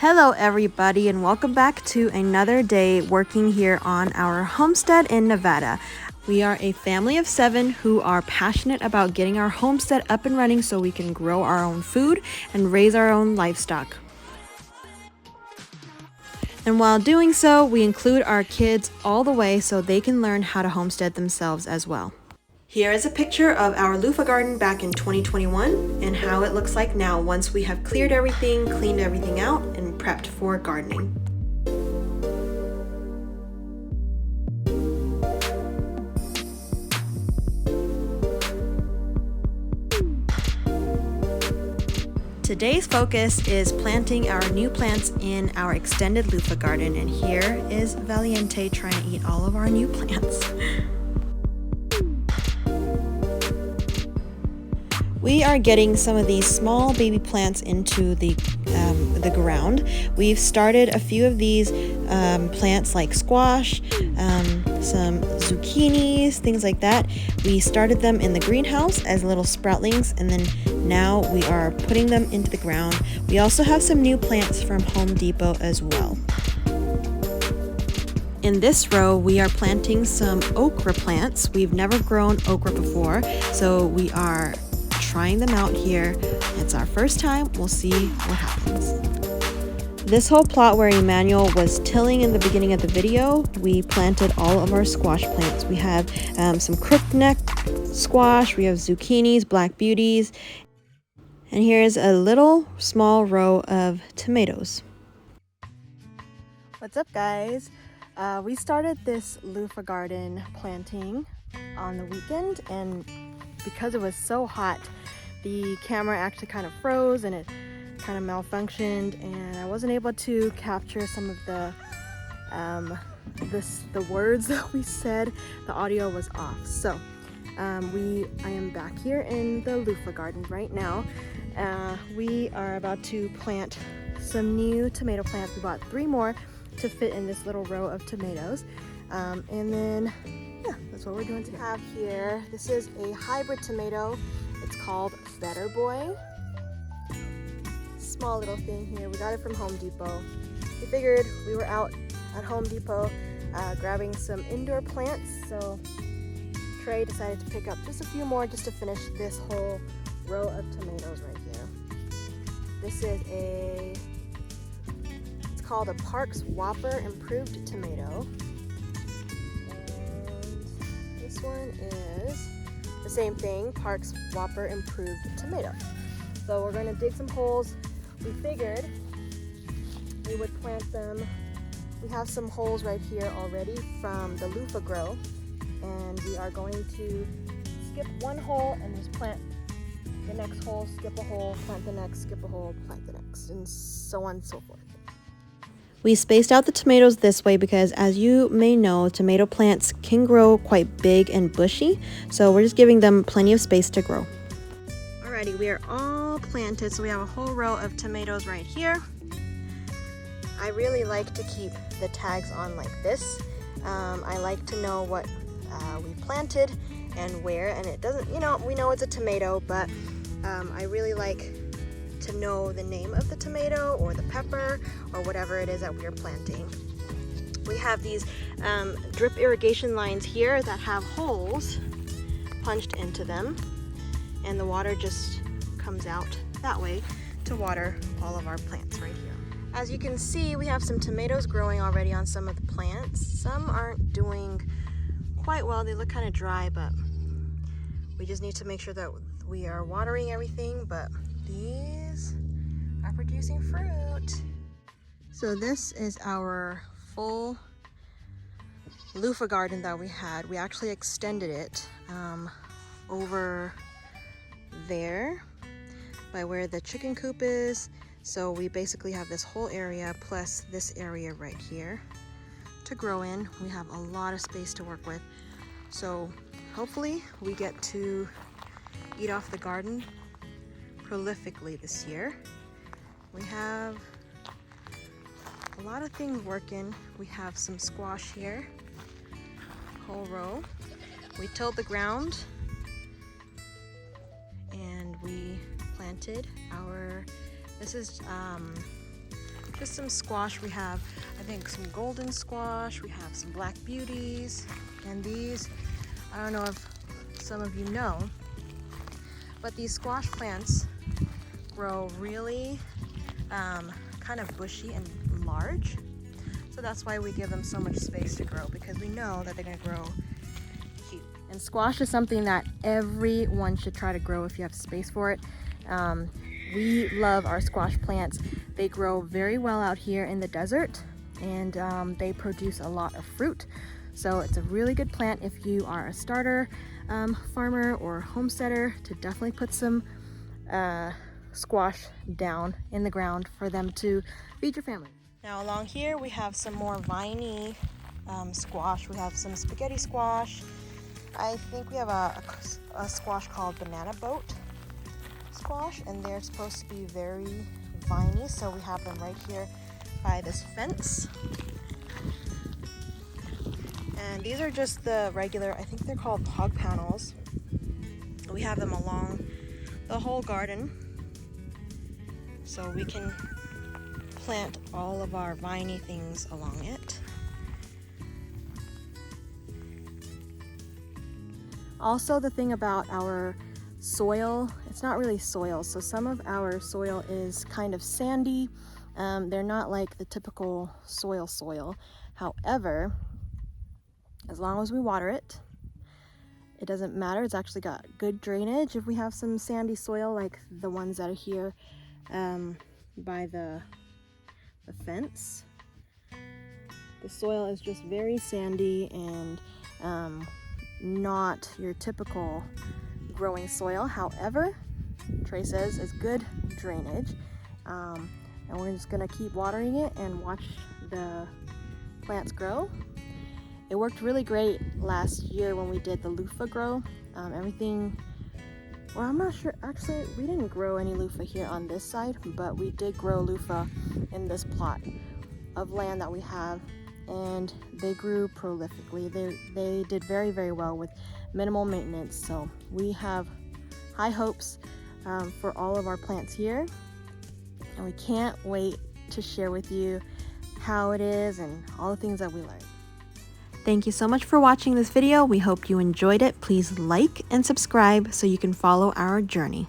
Hello everybody and welcome back to another day working here on our homestead in Nevada. We are a family of 7 who are passionate about getting our homestead up and running so we can grow our own food and raise our own livestock. And while doing so, we include our kids all the way so they can learn how to homestead themselves as well. Here is a picture of our loofah garden back in 2021 and how it looks like now once we have cleared everything, cleaned everything out, and prepped for gardening. Today's focus is planting our new plants in our extended loofah garden, and here is Valiente trying to eat all of our new plants. We are getting some of these small baby plants into the ground. We've started a few of these plants like squash, some zucchinis, things like that. We started them in the greenhouse as little sproutlings, and then now we are putting them into the ground. We also have some new plants from Home Depot as well. In this row, we are planting some okra plants. We've never grown okra before, so we are trying them out here. It's our first time. We'll see what happens. This whole plot where Emmanuel was tilling in the beginning of the video, we planted all of our squash plants. We have some crookneck squash, we have zucchinis, black beauties, and here's a little small row of tomatoes. What's up, guys? We started this loofah garden planting on the weekend, and because it was so hot, the camera actually kind of froze and it kind of malfunctioned, and I wasn't able to capture some of the words that we said. The audio was off. So I am back here in the loofah garden right now. We are about to plant some new tomato plants. We bought 3 more to fit in this little row of tomatoes, and then yeah, that's what we're doing today. Have here, this is a hybrid tomato. It's called Better Boy. Small little thing here. We got it from Home Depot. We figured we were out at Home Depot grabbing some indoor plants, so Trey decided to pick up just a few more just to finish this whole row of tomatoes right here. This is it's called a Parks Whopper Improved Tomato. This one is the same thing, Parks Whopper Improved Tomato. So we're going to dig some holes. We figured we would plant them. We have some holes right here already from the loofah grow, and we are going to skip one hole and just plant the next hole, skip a hole, plant the next, skip a hole, plant the next, and so on and so forth. We spaced out the tomatoes this way because, as you may know, tomato plants can grow quite big and bushy, so we're just giving them plenty of space to grow. Alrighty, we are all planted, so we have a whole row of tomatoes right here. I really like to keep the tags on like this. I like to know what we planted and where, and it doesn't, we know it's a tomato, but I really like to know the name of the tomato or the pepper or whatever it is that we're planting. We have these drip irrigation lines here that have holes punched into them, and the water just comes out that way to water all of our plants right here. As you can see, we have some tomatoes growing already on some of the plants. Some aren't doing quite well. They look kind of dry, but we just need to make sure that we are watering everything, but these are producing fruit. So this is our full loofah garden that we had. We actually extended it over there by where the chicken coop is. So we basically have this whole area plus this area right here to grow in. We have a lot of space to work with. So hopefully we get to eat off the garden prolifically this year. We have a lot of things working. We have some squash here, whole row. We tilled the ground and we planted our, this is just some squash. We have, I think, some golden squash. We have some black beauties. And these, I don't know if some of you know, but these squash plants grow really kind of bushy and large. So that's why we give them so much space to grow, because we know that they're going to grow cute. And squash is something that everyone should try to grow if you have space for it. We love our squash plants. They grow very well out here in the desert, and they produce a lot of fruit. So it's a really good plant if you are a starter farmer or homesteader, to definitely put some squash down in the ground for them to feed your family. Now along here we have some more viney squash. We have some spaghetti squash. I think we have a squash called banana boat squash, and they're supposed to be very viney, so we have them right here by this fence. And these are just the regular, I think they're called hog panels. We have them along the whole garden, so we can plant all of our viney things along it. Also, the thing about our soil, it's not really soil. So some of our soil is kind of sandy. They're not like the typical soil. However, as long as we water it, it doesn't matter. It's actually got good drainage. If we have some sandy soil like the ones that are here by the fence, the soil is just very sandy and not your typical growing soil. However, Trey says is good drainage, and we're just gonna keep watering it and watch the plants grow. It worked really great last year when we did the loofah grow. Everything, well, I'm not sure, actually we didn't grow any loofah here on this side, but we did grow loofah in this plot of land that we have, and they grew prolifically. They did very, very well with minimal maintenance. So we have high hopes for all of our plants here, and we can't wait to share with you how it is and all the things that we learned. Thank you so much for watching this video. We hope you enjoyed it. Please like and subscribe so you can follow our journey.